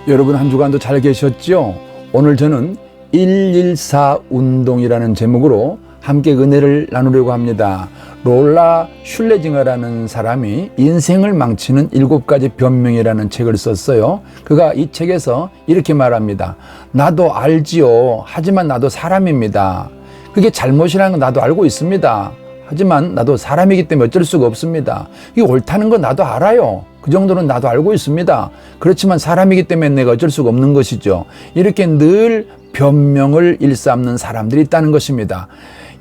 여러분 한 주간도 잘 계셨죠? 오늘 저는 114 운동이라는 제목으로 함께 은혜를 나누려고 합니다. 롤라 슐레징어라는 사람이 인생을 망치는 7가지 변명이라는 책을 썼어요. 그가 이 책에서 이렇게 말합니다. 나도 알지요. 하지만 나도 사람입니다. 그게 잘못이라는 건 나도 알고 있습니다. 하지만 나도 사람이기 때문에 어쩔 수가 없습니다. 이게 옳다는 건 나도 알아요. 그 정도는 나도 알고 있습니다. 그렇지만 사람이기 때문에 내가 어쩔 수가 없는 것이죠. 이렇게 늘 변명을 일삼는 사람들이 있다는 것입니다.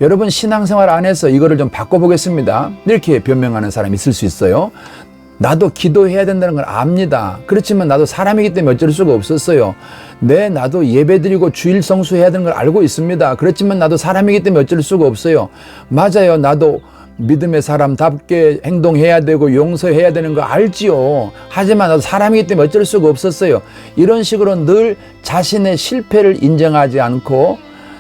여러분 신앙생활 안에서 이거를 좀 바꿔보겠습니다. 이렇게 변명하는 사람이 있을 수 있어요. 나도 기도해야 된다는 걸 압니다. 그렇지만 나도 사람이기 때문에 어쩔 수가 없었어요. 나도 예배드리고 주일 성수해야 되는 걸 알고 있습니다. 그렇지만 나도 사람이기 때문에 어쩔 수가 없어요. 맞아요. 나도 믿음의 사람답게 행동해야 되고 용서해야 되는 거 알지요. 하지만 나도 사람이기 때문에 어쩔 수가 없었어요. 이런 식으로 늘 자신의 실패를 인정하지 않고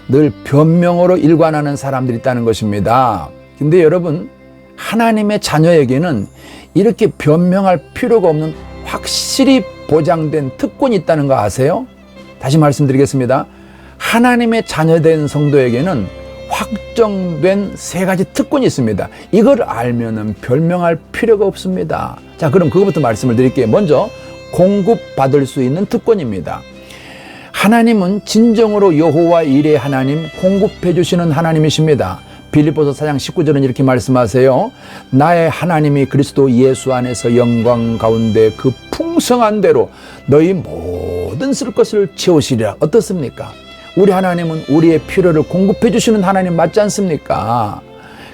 늘 변명으로 일관하는 사람들이 있다는 것입니다. 근데 여러분, 하나님의 자녀에게는 이렇게 변명할 필요가 없는 확실히 보장된 특권이 있다는 거 아세요? 다시 말씀드리겠습니다. 하나님의 자녀된 성도에게는 확정된 3가지 특권이 있습니다. 이걸 알면은 변명할 필요가 없습니다. 자, 그럼 그것부터 말씀을 드릴게요. 먼저 공급받을 수 있는 특권입니다. 하나님은 진정으로 여호와 일의 하나님, 공급해 주시는 하나님이십니다. 빌립보서 4장 19절은 이렇게 말씀하세요. 나의 하나님이 그리스도 예수 안에서 영광 가운데 그 풍성한 대로 너희 모든 쓸 것을 채우시리라. 어떻습니까? 우리 하나님은 우리의 필요를 공급해 주시는 하나님 맞지 않습니까?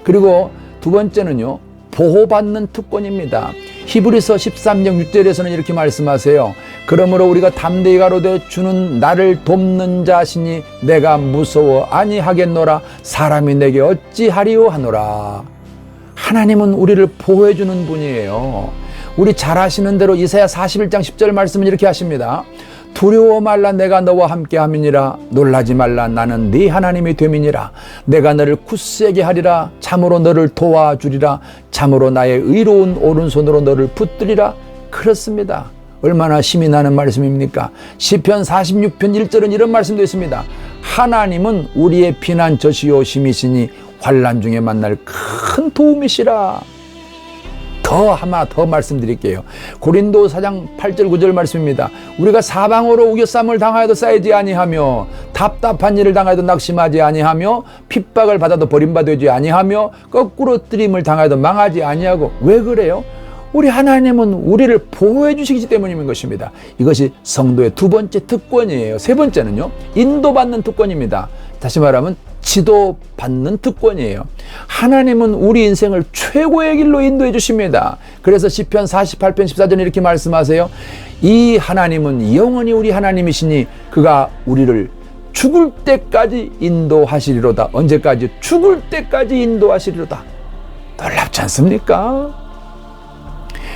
그리고 두 번째는요, 보호받는 특권입니다. 히브리서 13장 6절에서는 이렇게 말씀하세요. 그러므로 우리가 담대히 가로되 주는 나를 돕는 자시니 내가 무서워 아니하겠노라. 사람이 내게 어찌하리요 하노라. 하나님은 우리를 보호해 주는 분이에요. 우리 잘 아시는 대로 이사야 41장 10절 말씀은 이렇게 하십니다. 두려워 말라. 내가 너와 함께 함이니라. 놀라지 말라. 나는 네 하나님이 됨이니라. 내가 너를 굳세게 하리라. 참으로 너를 도와주리라. 참으로 나의 의로운 오른손으로 너를 붙들리라. 그렇습니다. 얼마나 힘이 나는 말씀입니까? 시편 46편 1절은 이런 말씀도 있습니다. 하나님은 우리의 피난처시요 힘이시니 환난 중에 만날 큰 도움이시라. 하나 더 말씀드릴게요. 고린도 4장 8절 9절 말씀입니다. 우리가 사방으로 우겨쌈을 당하여도 쌓이지 아니하며 답답한 일을 당하여도 낙심하지 아니하며 핍박을 받아도 버림받지 아니하며 거꾸로 뜨림을 당하여도 망하지 아니하고. 왜 그래요? 우리 하나님은 우리를 보호해 주시기 때문인 것입니다. 이것이 성도의 두 번째 특권이에요. 세 번째는요, 인도받는 특권입니다. 다시 말하면 지도받는 특권이에요. 하나님은 우리 인생을 최고의 길로 인도해 주십니다. 그래서 시편 48편 14절에 이렇게 말씀하세요. 이 하나님은 영원히 우리 하나님이시니 그가 우리를 죽을 때까지 인도하시리로다. 언제까지? 죽을 때까지 인도하시리로다. 놀랍지 않습니까?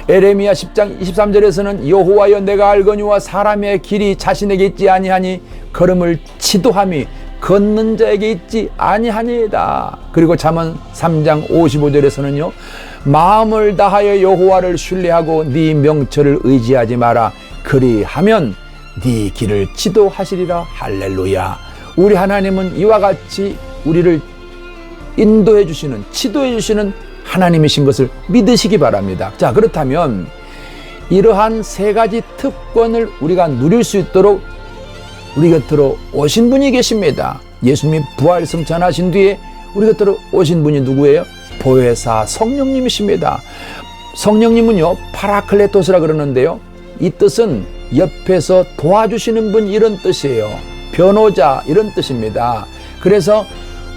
에레미야 10장 23절에서는 여호와여 내가 알거니와 사람의 길이 자신에게 있지 아니하니 걸음을 지도함이 걷는 자에게 있지 아니하니이다. 그리고 잠언 3장 55절에서는요. 마음을 다하여 여호와를 신뢰하고 네 명철을 의지하지 마라. 그리하면 네 길을 지도하시리라. 할렐루야. 우리 하나님은 이와 같이 우리를 인도해 주시는, 지도해 주시는 하나님이신 것을 믿으시기 바랍니다. 자, 그렇다면 이러한 3가지 특권을 우리가 누릴 수 있도록 우리 곁으로 오신 분이 계십니다. 예수님이 부활 승천하신 뒤에 우리 곁으로 오신 분이 누구예요? 보혜사 성령님이십니다. 성령님은요, 파라클레토스라 그러는데요. 이 뜻은 옆에서 도와주시는 분, 이런 뜻이에요. 변호자, 이런 뜻입니다. 그래서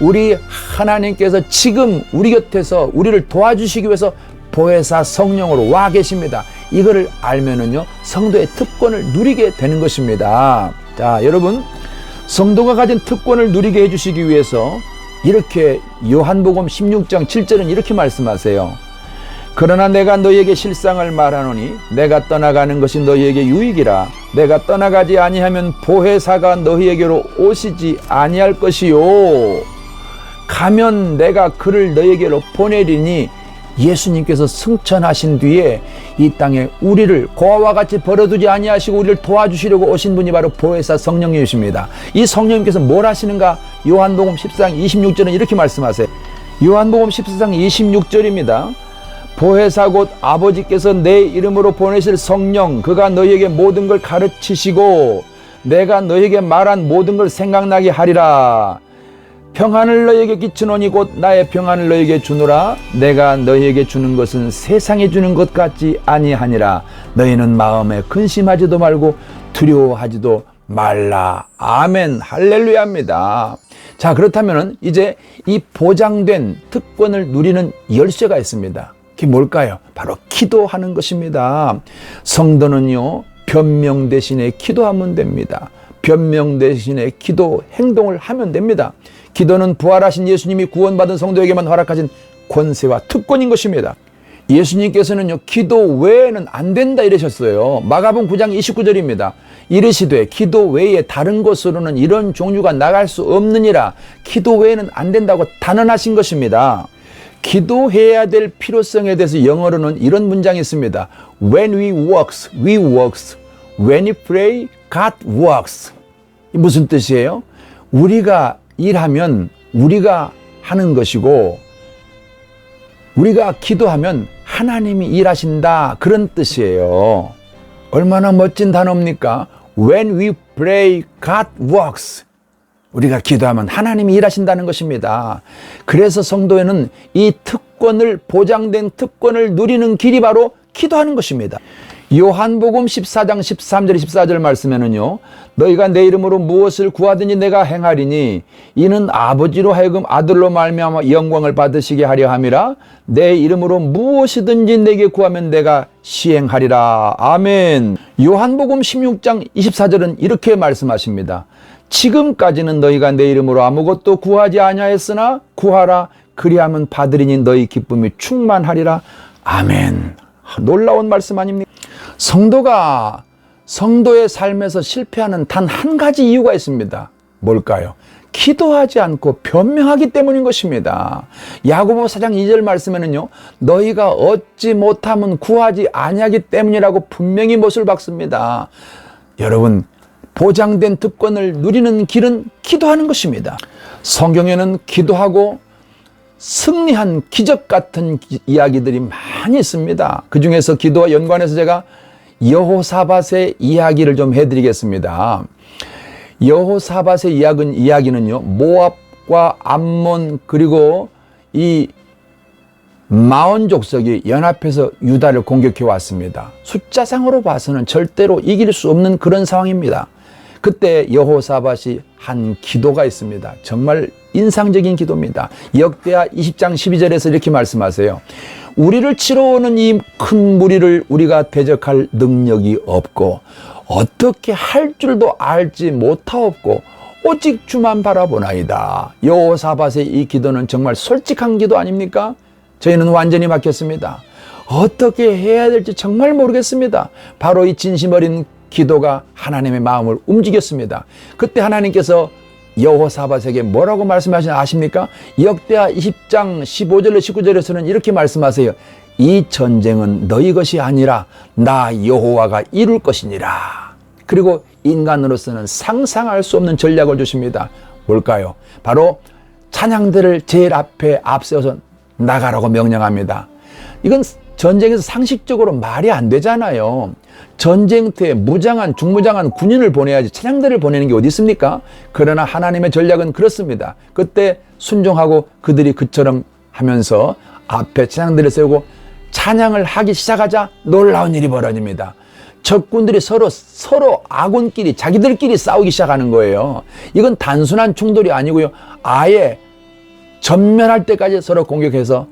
우리 하나님께서 지금 우리 곁에서 우리를 도와주시기 위해서 보혜사 성령으로 와 계십니다. 이거를 알면은요, 성도의 특권을 누리게 되는 것입니다. 자, 여러분, 성도가 가진 특권을 누리게 해주시기 위해서 이렇게 요한복음 16장 7절은 이렇게 말씀하세요. 그러나 내가 너희에게 실상을 말하노니 내가 떠나가는 것이 너희에게 유익이라. 내가 떠나가지 아니하면 보혜사가 너희에게로 오시지 아니할 것이요. 가면 내가 그를 너희에게로 보내리니 예수님께서 승천하신 뒤에 이 땅에 우리를 고아와 같이 버려두지 아니하시고 우리를 도와주시려고 오신 분이 바로 보혜사 성령님이십니다. 이 성령님께서 뭘 하시는가? 요한복음 14장 26절은 이렇게 말씀하세요. 요한복음 14장 26절입니다. 보혜사 곧 아버지께서 내 이름으로 보내실 성령, 그가 너희에게 모든 걸 가르치시고 내가 너희에게 말한 모든 걸 생각나게 하리라. 평안을 너희에게 끼치노니 곧 나의 평안을 너희에게 주노라. 내가 너희에게 주는 것은 세상에 주는 것 같지 아니하니라. 너희는 마음에 근심하지도 말고 두려워하지도 말라. 아멘. 할렐루야입니다. 자, 그렇다면 이제 이 보장된 특권을 누리는 열쇠가 있습니다. 그게 뭘까요? 바로 기도하는 것입니다. 성도는요, 변명 대신에 기도하면 됩니다. 변명 대신에 기도 행동을 하면 됩니다. 기도는 부활하신 예수님이 구원받은 성도에게만 허락하신 권세와 특권인 것입니다. 예수님께서는요, 기도 외에는 안 된다 이러셨어요. 마가복음 9장 29절입니다. 이르시되 기도 외에 다른 곳으로는 이런 종류가 나갈 수 없느니라. 기도 외에는 안 된다고 단언하신 것입니다. 기도해야 될 필요성에 대해서 영어로는 이런 문장이 있습니다. When we works, we works. When we pray, God works. 무슨 뜻이에요? 우리가 일하면 우리가 하는 것이고 우리가 기도하면 하나님이 일하신다, 그런 뜻이에요. 얼마나 멋진 단어입니까? When we pray, God works. 우리가 기도하면 하나님이 일하신다는 것입니다. 그래서 성도에는 이 특권을, 보장된 특권을 누리는 길이 바로 기도하는 것입니다. 요한복음 14장 13절 14절 말씀에는요, 너희가 내 이름으로 무엇을 구하든지 내가 행하리니 이는 아버지로 하여금 아들로 말미암아 영광을 받으시게 하려 함이라. 내 이름으로 무엇이든지 내게 구하면 내가 시행하리라. 아멘. 요한복음 16장 24절은 이렇게 말씀하십니다. 지금까지는 너희가 내 이름으로 아무것도 구하지 아니하였으나 구하라. 그리하면 받으리니 너희 기쁨이 충만하리라. 아멘. 놀라운 말씀 아닙니까? 성도가 성도의 삶에서 실패하는 단 한 가지 이유가 있습니다. 뭘까요? 기도하지 않고 변명하기 때문인 것입니다. 야고보 4장 2절 말씀에는요, 너희가 얻지 못하면 구하지 아니하기 때문이라고 분명히 못을 박습니다. 여러분, 보장된 특권을 누리는 길은 기도하는 것입니다. 성경에는 기도하고 승리한 기적 같은 이야기들이 많이 있습니다. 그 중에서 기도와 연관해서 제가 여호사밧의 이야기를 좀 해드리겠습니다. 여호사밧의 이야기는요, 모압과 암몬 그리고 이 마온 족속이 연합해서 유다를 공격해 왔습니다. 숫자상으로 봐서는 절대로 이길 수 없는 그런 상황입니다. 그때 여호사밧이 한 기도가 있습니다. 정말 인상적인 기도입니다. 역대하 20장 12절에서 이렇게 말씀하세요. 우리를 치러 오는 이 큰 무리를 우리가 대적할 능력이 없고 어떻게 할 줄도 알지 못하옵고 오직 주만 바라보나이다. 여호사밧의 이 기도는 정말 솔직한 기도 아닙니까? 저희는 완전히 막혔습니다. 어떻게 해야 될지 정말 모르겠습니다. 바로 이 진심 어린 기도가 하나님의 마음을 움직였습니다. 그때 하나님께서 여호사밧에게 뭐라고 말씀하시나 아십니까? 역대하 20장 15절로 19절에서는 이렇게 말씀하세요. 이 전쟁은 너희 것이 아니라 나 여호와가 이룰 것이니라. 그리고 인간으로서는 상상할 수 없는 전략을 주십니다. 뭘까요? 바로 찬양대를 제일 앞에 앞세워서 나가라고 명령합니다. 이건 전쟁에서 상식적으로 말이 안 되잖아요. 전쟁터에 무장한, 중무장한 군인을 보내야지 찬양대를 보내는 게 어디 있습니까? 그러나 하나님의 전략은 그렇습니다. 그때 순종하고 그들이 그처럼 하면서 앞에 찬양대를 세우고 찬양을 하기 시작하자 놀라운 일이 벌어집니다. 적군들이 서로 아군끼리 자기들끼리 싸우기 시작하는 거예요. 이건 단순한 충돌이 아니고요. 아예 전멸할 때까지 서로 공격해서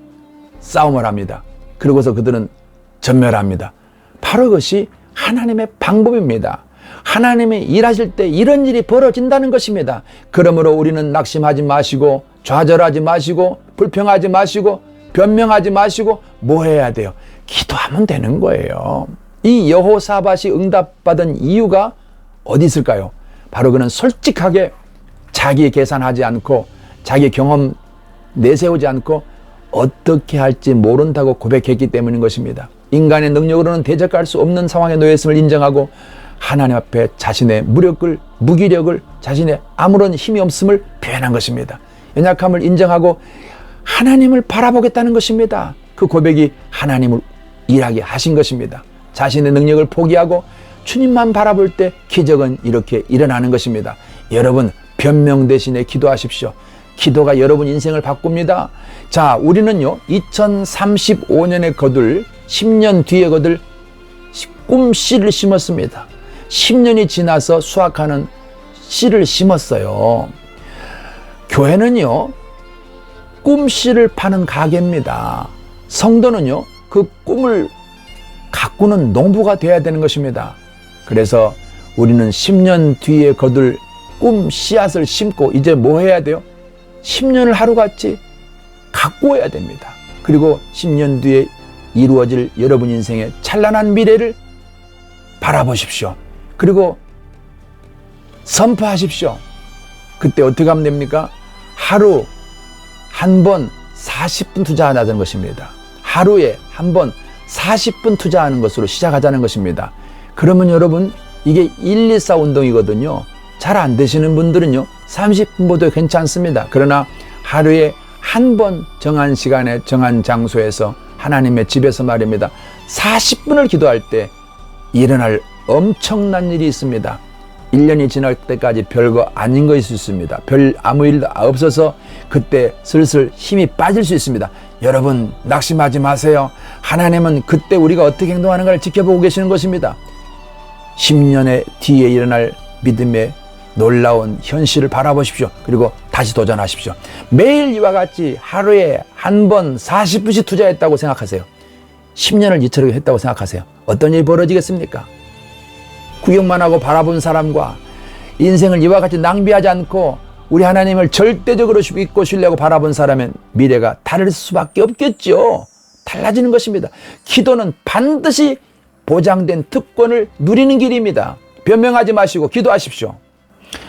싸움을 합니다. 그러고서 그들은 전멸합니다. 바로 그것이 하나님의 방법입니다. 하나님이 일하실 때 이런 일이 벌어진다는 것입니다. 그러므로 우리는 낙심하지 마시고 좌절하지 마시고 불평하지 마시고 변명하지 마시고 뭐 해야 돼요? 기도하면 되는 거예요. 이 여호사밧이 응답받은 이유가 어디 있을까요? 바로 그는 솔직하게 자기 계산하지 않고 자기 경험 내세우지 않고 어떻게 할지 모른다고 고백했기 때문인 것입니다. 인간의 능력으로는 대적할 수 없는 상황에 놓였음을 인정하고 하나님 앞에 자신의 무기력을 자신의 아무런 힘이 없음을 표현한 것입니다. 연약함을 인정하고 하나님을 바라보겠다는 것입니다. 그 고백이 하나님을 일하게 하신 것입니다. 자신의 능력을 포기하고 주님만 바라볼 때 기적은 이렇게 일어나는 것입니다. 여러분, 변명 대신에 기도하십시오. 기도가 여러분 인생을 바꿉니다. 자, 우리는요 2035년에 거둘 10년 뒤에 거둘 꿈씨를 심었습니다. 10년이 지나서 수확하는 씨를 심었어요. 교회는요 꿈씨를 파는 가게입니다. 성도는요 그 꿈을 가꾸는 농부가 되어야 되는 것입니다. 그래서 우리는 10년 뒤에 거둘 꿈 씨앗을 심고 이제 뭐 해야 돼요? 10년을 하루같이 가꾸어야 됩니다. 그리고 10년 뒤에 이루어질 여러분 인생의 찬란한 미래를 바라보십시오. 그리고 선포하십시오. 그때 어떻게 하면 됩니까? 하루 한 번 40분 투자하자는 것입니다. 하루에 한 번 40분 투자하는 것으로 시작하자는 것입니다. 그러면 여러분 이게 114 운동이거든요. 잘 안 되시는 분들은요 30분보다 괜찮습니다. 그러나 하루에 한 번 정한 시간에 정한 장소에서 하나님의 집에서 말입니다 40분을 기도할 때 일어날 엄청난 일이 있습니다. 1년이 지날 때까지 별거 아닌 것이 있습니다. 별 아무 일도 없어서 그때 슬슬 힘이 빠질 수 있습니다. 여러분 낙심하지 마세요. 하나님은 그때 우리가 어떻게 행동하는가를 지켜보고 계시는 것입니다. 10년의 뒤에 일어날 믿음의 놀라운 현실을 바라보십시오. 그리고 다시 도전하십시오. 매일 이와 같이 하루에 한 번 40분씩 투자했다고 생각하세요. 10년을 이처럼 했다고 생각하세요. 어떤 일이 벌어지겠습니까? 구경만 하고 바라본 사람과 인생을 이와 같이 낭비하지 않고 우리 하나님을 절대적으로 믿고 신뢰하고 바라본 사람의 미래가 다를 수밖에 없겠죠. 달라지는 것입니다. 기도는 반드시 보장된 특권을 누리는 길입니다. 변명하지 마시고 기도하십시오.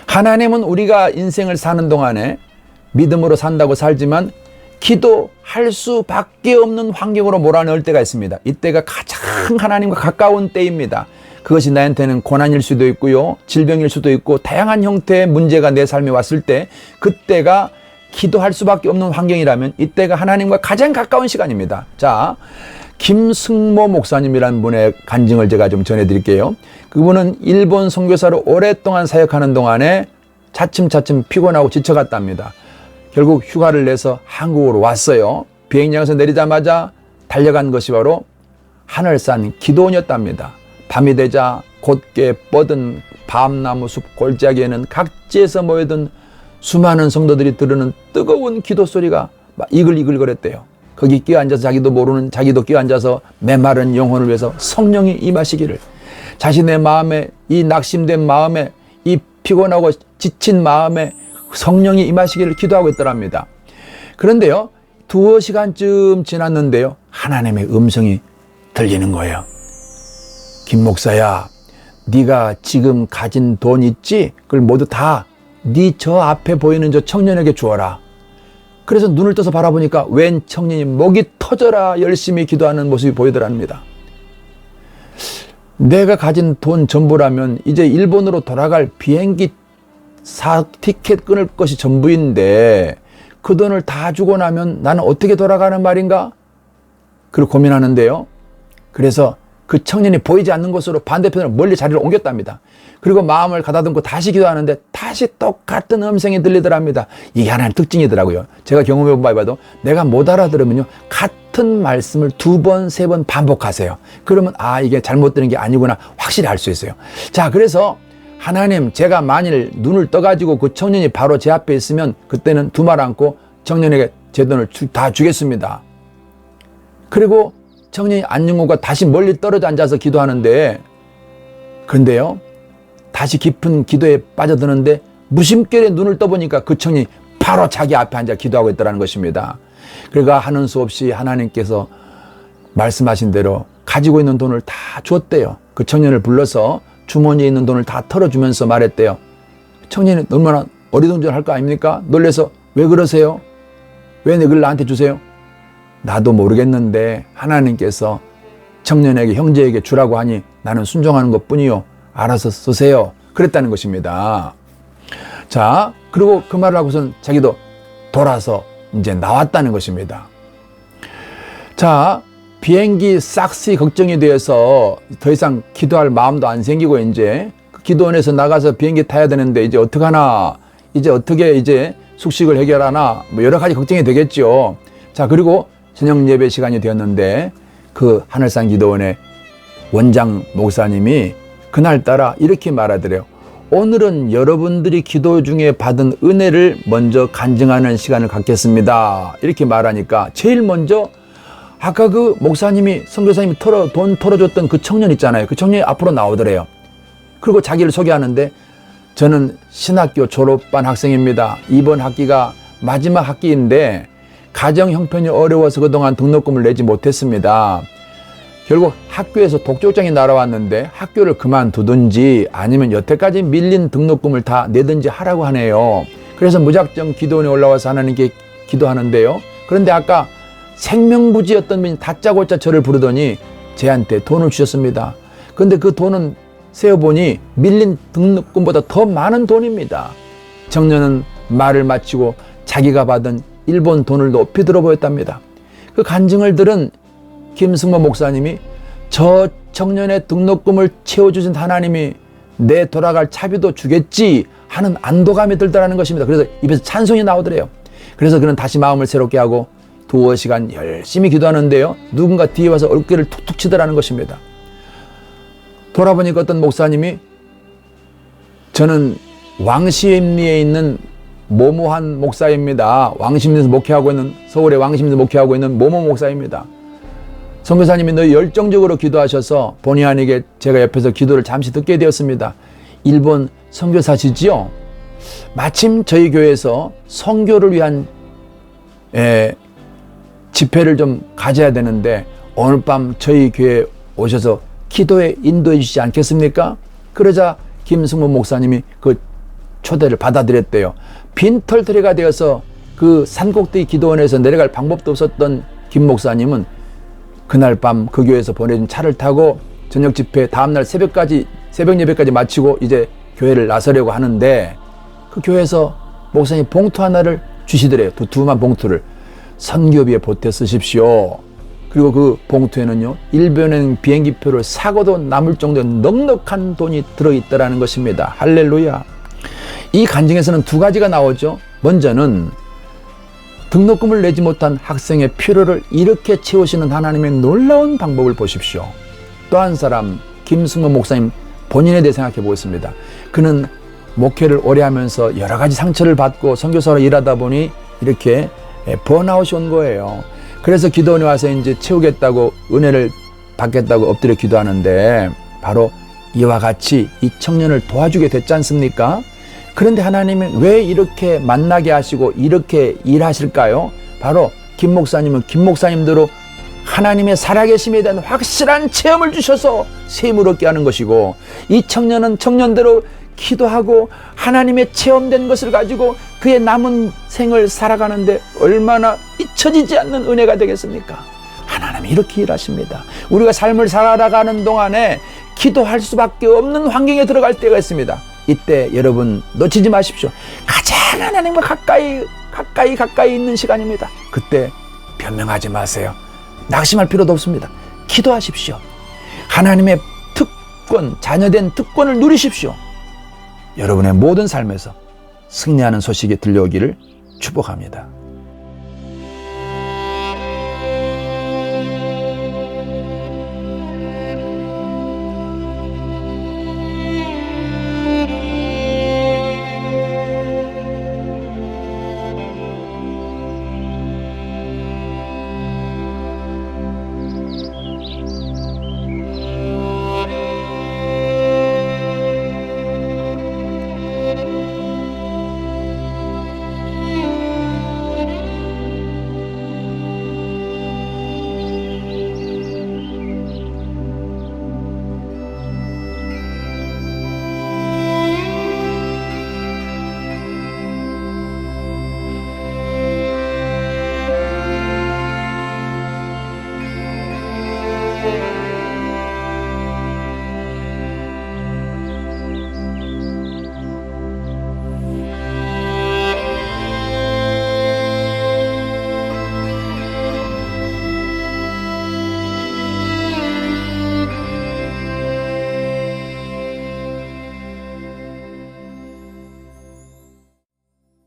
하나님은 우리가 인생을 사는 동안에 믿음으로 산다고 살지만 기도할 수밖에 없는 환경으로 몰아넣을 때가 있습니다. 이때가 가장 하나님과 가까운 때입니다. 그것이 나한테는 고난일 수도 있고요, 질병일 수도 있고 다양한 형태의 문제가 내 삶에 왔을 때 그때가 기도할 수밖에 없는 환경이라면 이때가 하나님과 가장 가까운 시간입니다. 자, 김승모 목사님이라는 분의 간증을 제가 좀 전해드릴게요. 그분은 일본 선교사로 오랫동안 사역하는 동안에 차츰차츰 피곤하고 지쳐갔답니다. 결국 휴가를 내서 한국으로 왔어요. 비행장에서 내리자마자 달려간 것이 바로 하늘산 기도원이었답니다. 밤이 되자 곧게 뻗은 밤나무 숲 골짜기에는 각지에서 모여든 수많은 성도들이 들으는 뜨거운 기도 소리가 막 이글이글거렸대요. 거기 끼어앉아서 자기도 모르는 자기도 끼어앉아서 메마른 영혼을 위해서 성령이 임하시기를, 자신의 마음에 이 낙심된 마음에 이 피곤하고 지친 마음에 성령이 임하시기를 기도하고 있더랍니다. 그런데요 2시간쯤 지났는데요 하나님의 음성이 들리는 거예요. 김 목사야, 네가 지금 가진 돈 있지? 그걸 모두 다 네 저 앞에 보이는 저 청년에게 주어라. 그래서 눈을 떠서 바라보니까 웬 청년이 목이 터져라 열심히 기도하는 모습이 보이더랍니다. 내가 가진 돈 전부라면 이제 일본으로 돌아갈 비행기 티켓 끊을 것이 전부인데 그 돈을 다 주고 나면 나는 어떻게 돌아가는 말인가? 그걸 고민하는데요. 그래서 그 청년이 보이지 않는 곳으로 반대편으로 멀리 자리를 옮겼답니다. 그리고 마음을 가다듬고 다시 기도하는데 다시 똑같은 음성이 들리더랍니다. 이게 하나의 특징이더라고요. 제가 경험해 봐도 내가 못 알아들으면요 같은 말씀을 2번, 3번 반복하세요. 그러면 아 이게 잘못 들은 게 아니구나 확실히 알 수 있어요. 자, 그래서 하나님, 제가 만일 눈을 떠가지고 그 청년이 바로 제 앞에 있으면 그때는 두 말 않고 청년에게 제 돈을 다 주겠습니다. 그리고 청년이 안중근과 다시 멀리 떨어져 앉아서 기도하는데, 그런데요 다시 깊은 기도에 빠져드는데 무심결에 눈을 떠보니까 그 청년이 바로 자기 앞에 앉아 기도하고 있더라는 것입니다. 그러니까 하는 수 없이 하나님께서 말씀하신 대로 가지고 있는 돈을 다 주었대요. 그 청년을 불러서 주머니에 있는 돈을 다 털어주면서 말했대요. 청년이 얼마나 어리둥절할 거 아닙니까? 놀래서 왜 그러세요? 왜 그걸 나한테 주세요? 나도 모르겠는데 하나님께서 청년에게 형제에게 주라고 하니 나는 순종하는 것뿐이요. 알아서 쓰세요. 그랬다는 것입니다. 자, 그리고 그 말을 하고선 자기도 돌아서 이제 나왔다는 것입니다. 자, 비행기 싹시 걱정이 되어서 더 이상 기도할 마음도 안 생기고 이제 그 기도원에서 나가서 비행기 타야 되는데 이제 어떡하나, 이제 어떻게 이제 숙식을 해결하나, 뭐 여러 가지 걱정이 되겠죠. 자, 그리고 저녁 예배 시간이 되었는데 그 하늘산 기도원의 원장 목사님이 그날따라 이렇게 말하더래요. 오늘은 여러분들이 기도 중에 받은 은혜를 먼저 간증하는 시간을 갖겠습니다. 이렇게 말하니까 제일 먼저 아까 그 목사님이, 선교사님이 돈 털어줬던 그 청년 있잖아요. 그 청년이 앞으로 나오더래요. 그리고 자기를 소개하는데 저는 신학교 졸업반 학생입니다. 이번 학기가 마지막 학기인데 가정 형편이 어려워서 그동안 등록금을 내지 못했습니다. 결국 학교에서 독촉장이 날아왔는데 학교를 그만두든지 아니면 여태까지 밀린 등록금을 다 내든지 하라고 하네요. 그래서 무작정 기도원에 올라와서 하나님께 기도하는데요. 그런데 아까 생명부지였던 분이 다짜고짜 저를 부르더니 제한테 돈을 주셨습니다. 그런데 그 돈은 세어보니 밀린 등록금보다 더 많은 돈입니다. 청년은 말을 마치고 자기가 받은 일본 돈을 높이 들어 보였답니다. 그 간증을 들은 김승모 목사님이 저 청년의 등록금을 채워주신 하나님이 내 돌아갈 차비도 주겠지 하는 안도감이 들더라는 것입니다. 그래서 입에서 찬송이 나오더래요. 그래서 그는 다시 마음을 새롭게 하고 두어 시간 열심히 기도하는데요. 누군가 뒤에 와서 어깨를 툭툭 치더라는 것입니다. 돌아보니까 어떤 목사님이 저는 왕십리에 있는 모모한 목사입니다. 왕십리에서 목회하고 있는, 서울의 왕십리에서 목회하고 있는 모모 목사입니다. 선교사님이 너 열정적으로 기도하셔서 본의 아니게 제가 옆에서 기도를 잠시 듣게 되었습니다. 일본 선교사시지요? 마침 저희 교회에서 선교를 위한 집회를 좀 가져야 되는데 오늘 밤 저희 교회에 오셔서 기도에 인도해 주시지 않겠습니까? 그러자 김승모 목사님이 그 초대를 받아들였대요. 빈털터리가 되어서 그 산꼭대기 기도원에서 내려갈 방법도 없었던 김 목사님은 그날 밤 그 교회에서 보내준 차를 타고 저녁 집회 다음날 새벽 예배까지 마치고 이제 교회를 나서려고 하는데 그 교회에서 목사님 봉투 하나를 주시더래요. 두툼한 봉투를. 선교비에 보태 쓰십시오. 그리고 그 봉투에는요, 일본행 비행기표를 사고도 남을 정도의 넉넉한 돈이 들어있다라는 것입니다. 할렐루야. 이 간증에서는 두 가지가 나오죠. 먼저는 등록금을 내지 못한 학생의 필요를 이렇게 채우시는 하나님의 놀라운 방법을 보십시오. 또 한 사람, 김승모 목사님 본인에 대해 생각해 보겠습니다. 그는 목회를 오래 하면서 여러 가지 상처를 받고 선교사로 일하다 보니 이렇게 번아웃이 온 거예요. 그래서 기도원에 와서 이제 채우겠다고, 은혜를 받겠다고 엎드려 기도하는데 바로 이와 같이 이 청년을 도와주게 됐지 않습니까? 그런데 하나님은 왜 이렇게 만나게 하시고 이렇게 일하실까요? 바로 김 목사님은 김 목사님대로 하나님의 살아계심에 대한 확실한 체험을 주셔서 세임을 얻게 하는 것이고, 이 청년은 청년대로 기도하고 하나님의 체험된 것을 가지고 그의 남은 생을 살아가는데 얼마나 잊혀지지 않는 은혜가 되겠습니까? 하나님이 이렇게 일하십니다. 우리가 삶을 살아가는 동안에 기도할 수밖에 없는 환경에 들어갈 때가 있습니다. 이때 여러분 놓치지 마십시오. 가장 하나님과 가까이 있는 시간입니다. 그때 변명하지 마세요. 낙심할 필요도 없습니다. 기도하십시오. 하나님의 특권, 자녀된 특권을 누리십시오. 여러분의 모든 삶에서 승리하는 소식이 들려오기를 축복합니다.